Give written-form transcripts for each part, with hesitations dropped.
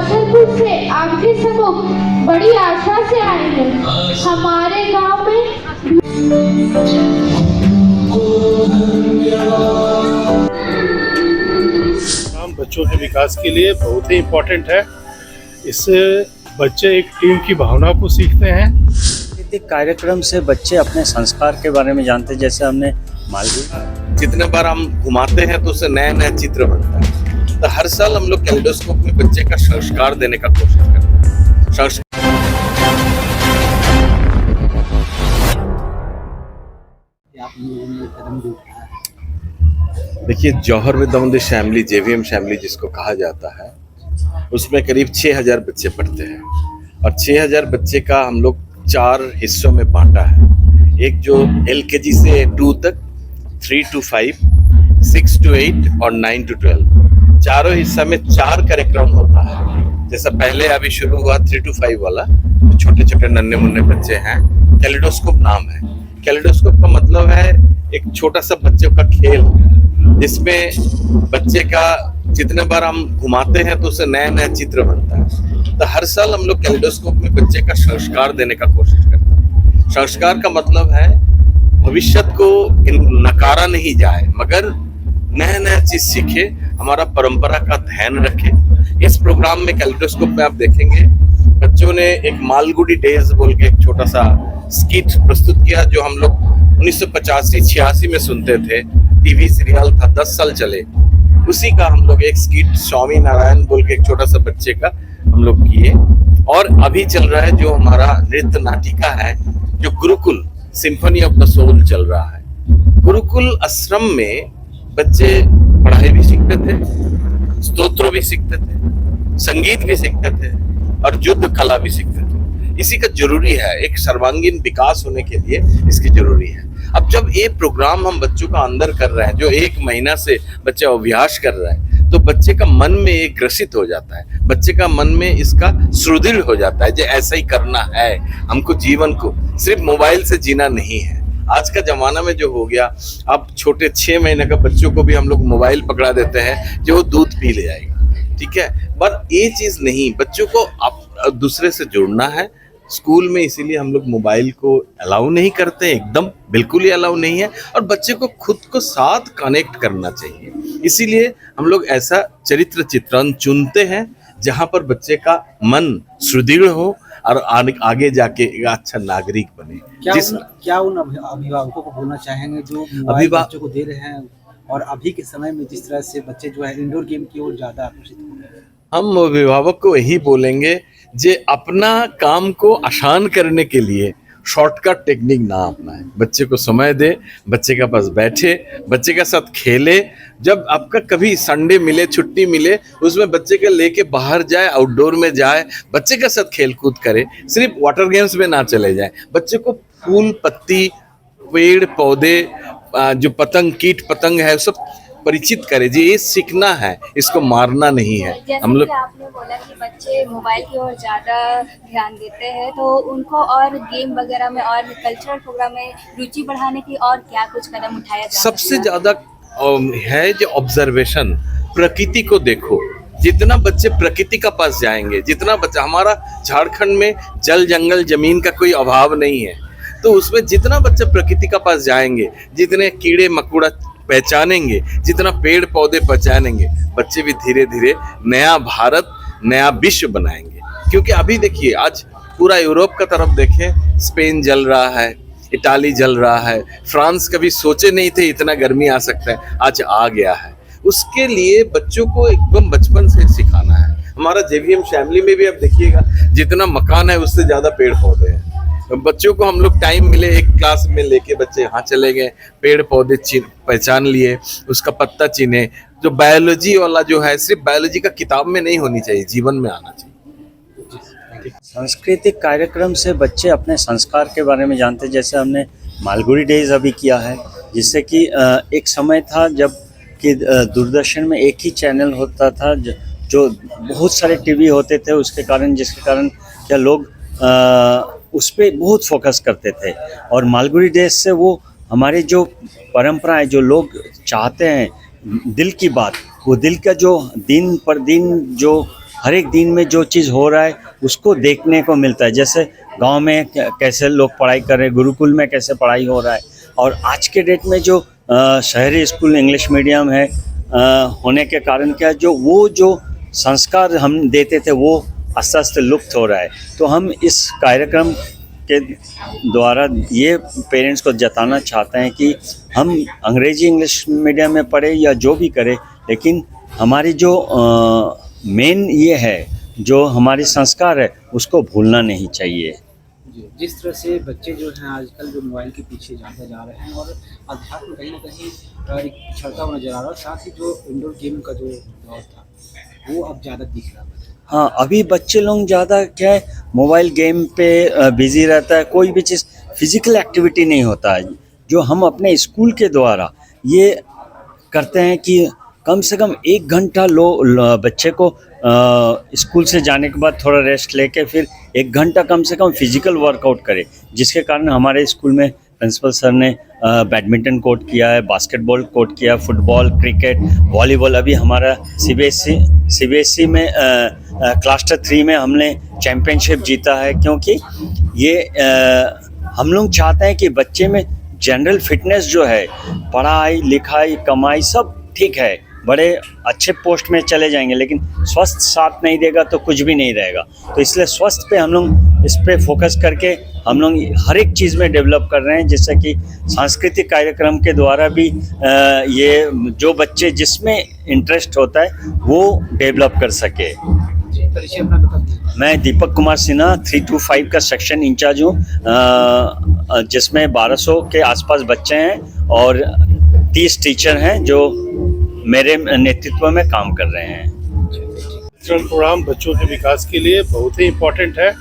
छतरपुर से आपके सम्मुख बड़ी आशा से आए हैं। हमारे गांव में बच्चों के विकास के लिए बहुत ही इम्पोर्टेंट है। इससे बच्चे एक टीम की भावना को सीखते हैं। सांस्कृतिक कार्यक्रम से बच्चे अपने संस्कार के बारे में जानते हैं। जैसे हमने मालवी, जितने बार हम घुमाते हैं तो उससे नया नया चित्र बनता है। तो हर साल हम लोग कैलेडोस्कोप में बच्चे का संस्कार देने का कोशिश करते हैं। देखिए, जौहर विद्यामंदिर शैमली, जेवीएम शैमली जिसको कहा जाता है, उसमें करीब 6000 बच्चे पढ़ते हैं और 6000 बच्चे का हम लोग 4 हिस्सों में बांटा है। एक जो LKG से 2 तक, 3 to 5, 6 to 8 और 9 to 12, चारों हिस्सा में 4 कार्यक्रम होता है। जैसा पहले अभी शुरू हुआ 3 to 5 वाला, छोटे छोटे नन्हे मुन्ने बच्चे हैं, कैलेडोस्कोप नाम है। कैलेडोस्कोप का मतलब है एक छोटा सा बच्चों का खेल, जिसमें बच्चे का जितने बार हम घुमाते हैं तो उससे नया नया चित्र बनता है। तो हर साल हम लोग कैलेडोस्कोप में बच्चे का संस्कार देने का कोशिश करते हैं। संस्कार का मतलब है भविष्य को नकारा नहीं जाए, मगर नया नया चीज सीखे, हमारा परंपरा का ध्यान रखे। इस प्रोग्राम में कैलेडोस्कोप में आप देखेंगे बच्चों ने एक मालगुडी डेज बोल के एक छोटा सा स्किट प्रस्तुत किया, जो हम लोग 1985-86 में सुनते थे। टीवी सीरियल था, 10 साल चले। उसी का हम लोग एक स्किट स्वामी नारायण बोल के एक छोटा सा बच्चे का हम लोग किए। और अभी चल रहा है जो हमारा नृत्य नाटिका है, जो Gurukul Symphony of the Soul चल रहा है। गुरुकुल आश्रम में बच्चे पढ़ाई भी सीखते थे, स्तोत्र भी सीखते थे, संगीत भी सीखते थे और युद्ध कला भी सीखते थे। इसी का जरूरी है, एक सर्वांगीण विकास होने के लिए इसकी जरूरी है। अब जब ये प्रोग्राम हम बच्चों का अंदर कर रहे हैं, जो 1 महीना से बच्चे अभ्यास कर रहे हैं, तो बच्चे का मन में एक ग्रसित हो जाता है, बच्चे का मन में इसका सुदृढ़ हो जाता है, जो ऐसा ही करना है हमको। जीवन को सिर्फ मोबाइल से जीना नहीं है। आज का जमाना में जो हो गया, अब छोटे 6 महीने का बच्चों को भी हम लोग मोबाइल पकड़ा देते हैं जो वो दूध पी ले जाएगा, ठीक है। पर ये चीज नहीं, बच्चों को दूसरे से जुड़ना है। स्कूल में इसीलिए हम लोग मोबाइल को अलाउ नहीं करते, एकदम बिल्कुल ही अलाउ नहीं है। और बच्चे को खुद को साथ कनेक्ट करना चाहिए, इसीलिए हम लोग ऐसा चरित्र चित्रण चुनते हैं जहां पर बच्चे का मन सुदृढ़ हो और आगे जाके एक अच्छा नागरिक बने। क्या उन अभिभावकों को बोलना चाहेंगे जो मोबाइल बच्चों को दे रहे हैं, और अभी के समय में जिस तरह से बच्चे जो है इंडोर गेम की ओर ज्यादा आकर्षित हो रहे हैं? हम अभिभावक को यही बोलेंगे, जे अपना काम को आसान करने के लिए शॉर्टकट टेक्निक ना अपनाए। बच्चे को समय दे, बच्चे के पास बैठे, बच्चे के साथ खेले। जब आपका कभी संडे मिले, छुट्टी मिले, उसमें बच्चे के लेके बाहर जाए, आउटडोर में जाए, बच्चे के साथ खेल कूद करे, सिर्फ वाटर गेम्स में ना चले जाए। बच्चे को फूल पत्ती, पेड़ पौधे, जो पतंग, कीट पतंग है, सब परिचित करे। जी, ये सीखना है, इसको मारना नहीं है। हम लोग, आपने बोला कि बच्चे मोबाइल की ओर ज्यादा ध्यान देते हैं, तो उनको और गेम वगैरह में और कल्चरल प्रोग्राम में रुचि बढ़ाने की और क्या कुछ कदम उठाया जा सकता है? सबसे ज्यादा है जो ऑब्जर्वेशन, प्रकृति को देखो। जितना बच्चे प्रकृति का पास जाएंगे, जितना बच्चा, हमारा झारखंड में जल जंगल जमीन का कोई अभाव नहीं है, तो उसमें जितना बच्चे प्रकृति का पास जाएंगे, जितने कीड़े मकोड़ा पहचानेंगे, जितना पेड़ पौधे पहचानेंगे, बच्चे भी धीरे धीरे नया भारत, नया विश्व बनाएंगे। क्योंकि अभी देखिए, आज पूरा यूरोप का तरफ देखें, स्पेन जल रहा है, इटाली जल रहा है, फ्रांस कभी सोचे नहीं थे इतना गर्मी आ सकता है, आज आ गया है। उसके लिए बच्चों को एकदम बचपन से सिखाना है। हमारा जेवीएम फैमिली में भी अब देखिएगा, जितना मकान है उससे ज्यादा पेड़ पौधे हैं। बच्चों को हम लोग टाइम मिले, एक क्लास में लेके बच्चे यहाँ चले गए, पेड़ पौधे पहचान लिए, उसका पत्ता चीने। जो बायोलॉजी वाला जो है, सिर्फ बायोलॉजी का किताब में नहीं होनी चाहिए, जीवन में आना चाहिए। सांस्कृतिक कार्यक्रम से बच्चे अपने संस्कार के बारे में जानते हैं। जैसे हमने मालगुडी डेज अभी किया है, जिससे कि एक समय था जब कि दूरदर्शन में एक ही चैनल होता था, जो बहुत सारे टीवी होते थे, उसके कारण, जिसके कारण क्या लोग उस पर बहुत फोकस करते थे। और मालगुडी डेज से वो हमारे जो परंपराएं, जो लोग चाहते हैं दिल की बात, वो दिल का जो दिन पर दिन जो हर एक दिन में जो चीज़ हो रहा है उसको देखने को मिलता है। जैसे गांव में कैसे लोग पढ़ाई कर रहे हैं, गुरुकुल में कैसे पढ़ाई हो रहा है, और आज के डेट में जो शहरी स्कूल इंग्लिश मीडियम है होने के कारण क्या जो संस्कार हम देते थे वो आस्ते आस्ते लुप्त हो रहा है। तो हम इस कार्यक्रम के द्वारा ये पेरेंट्स को जताना चाहते हैं कि हम अंग्रेजी इंग्लिश मीडियम में पढ़े या जो भी करें, लेकिन हमारी जो मेन ये है, जो हमारी संस्कार है, उसको भूलना नहीं चाहिए। जिस तरह से बच्चे जो हैं आजकल जो मोबाइल के पीछे जाते जा रहे हैं और अध्यात्म कहीं ना कहीं एक पिछड़ता हुआ नजर आ रहा है, और साथ ही जो इंडोर गेम का जो दौर था वो अब ज़्यादा दिख रहा है। हाँ, अभी बच्चे लोग ज़्यादा क्या है मोबाइल गेम पे बिजी रहता है, कोई भी चीज़ फिजिकल एक्टिविटी नहीं होता है। जो हम अपने स्कूल के द्वारा ये करते हैं कि कम से कम 1 घंटा बच्चे को स्कूल से जाने के बाद थोड़ा रेस्ट लेके फिर 1 घंटा कम से कम फिजिकल वर्कआउट करे, जिसके कारण हमारे स्कूल में प्रिंसिपल सर ने बैडमिंटन कोर्ट किया है, बास्केटबॉल कोर्ट किया, फुटबॉल, क्रिकेट, वॉलीबॉल। अभी हमारा सीबीएसई में क्लस्टर 3 में हमने चैम्पियनशिप जीता है, क्योंकि ये हम लोग चाहते हैं कि बच्चे में जनरल फिटनेस जो है, पढ़ाई लिखाई कमाई सब ठीक है, बड़े अच्छे पोस्ट में चले जाएंगे, लेकिन स्वस्थ साथ नहीं देगा तो कुछ भी नहीं रहेगा। तो इसलिए स्वस्थ पे हम लोग इस पे फोकस करके हम लोग हर एक चीज़ में डेवलप कर रहे हैं, जिससे कि सांस्कृतिक कार्यक्रम के द्वारा भी ये जो बच्चे जिसमें इंटरेस्ट होता है वो डेवलप कर सके। परिचय अपना बता दीजिए। मैं दीपक कुमार सिन्हा 325 का सेक्शन इंचार्ज हूँ, जिसमें 1200 के आसपास बच्चे हैं और 30 टीचर हैं जो मेरे नेतृत्व में काम कर रहे हैं। कल्चरल प्रोग्राम बच्चों के विकास के लिए बहुत ही इम्पोर्टेंट है।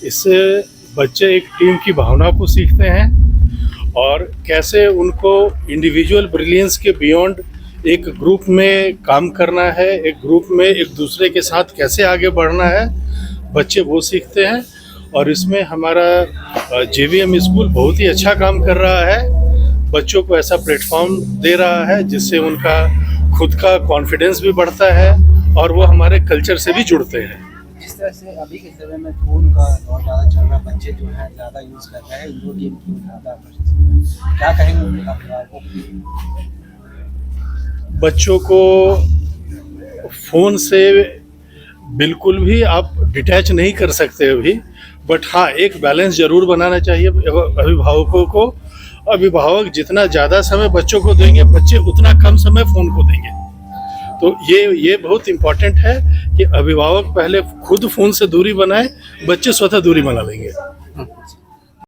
इससे बच्चे एक टीम की भावना को सीखते हैं और कैसे उनको इंडिविजुअल ब्रिलियंस के बियॉन्ड एक ग्रुप में काम करना है, एक ग्रुप में एक दूसरे के साथ कैसे आगे बढ़ना है, बच्चे वो सीखते हैं। और इसमें हमारा जेवीएम स्कूल बहुत ही अच्छा काम कर रहा है, बच्चों को ऐसा प्लेटफॉर्म दे रहा है जिससे उनका खुद का कॉन्फिडेंस भी बढ़ता है और वो हमारे कल्चर से भी जुड़ते हैं। जिस तरह से अभी के समय में फ़ोन का दौर ज़्यादा चल रहा है, बच्चे जो है ज़्यादा यूज़ कर रहे हैं, इंडोर गेम की ज़्यादा, क्या कहेंगे उनके अभिभावकों को? बच्चों को फ़ोन से बिल्कुल भी आप डिटैच नहीं कर सकते अभी, बट हाँ एक बैलेंस ज़रूर बनाना चाहिए अभिभावकों को। अभिभावक जितना ज़्यादा समय बच्चों को देंगे, बच्चे उतना कम समय फ़ोन को देंगे। तो ये बहुत इम्पॉर्टेंट है कि अभिभावक पहले खुद फ़ोन से दूरी बनाए, बच्चे स्वतः दूरी बना लेंगे।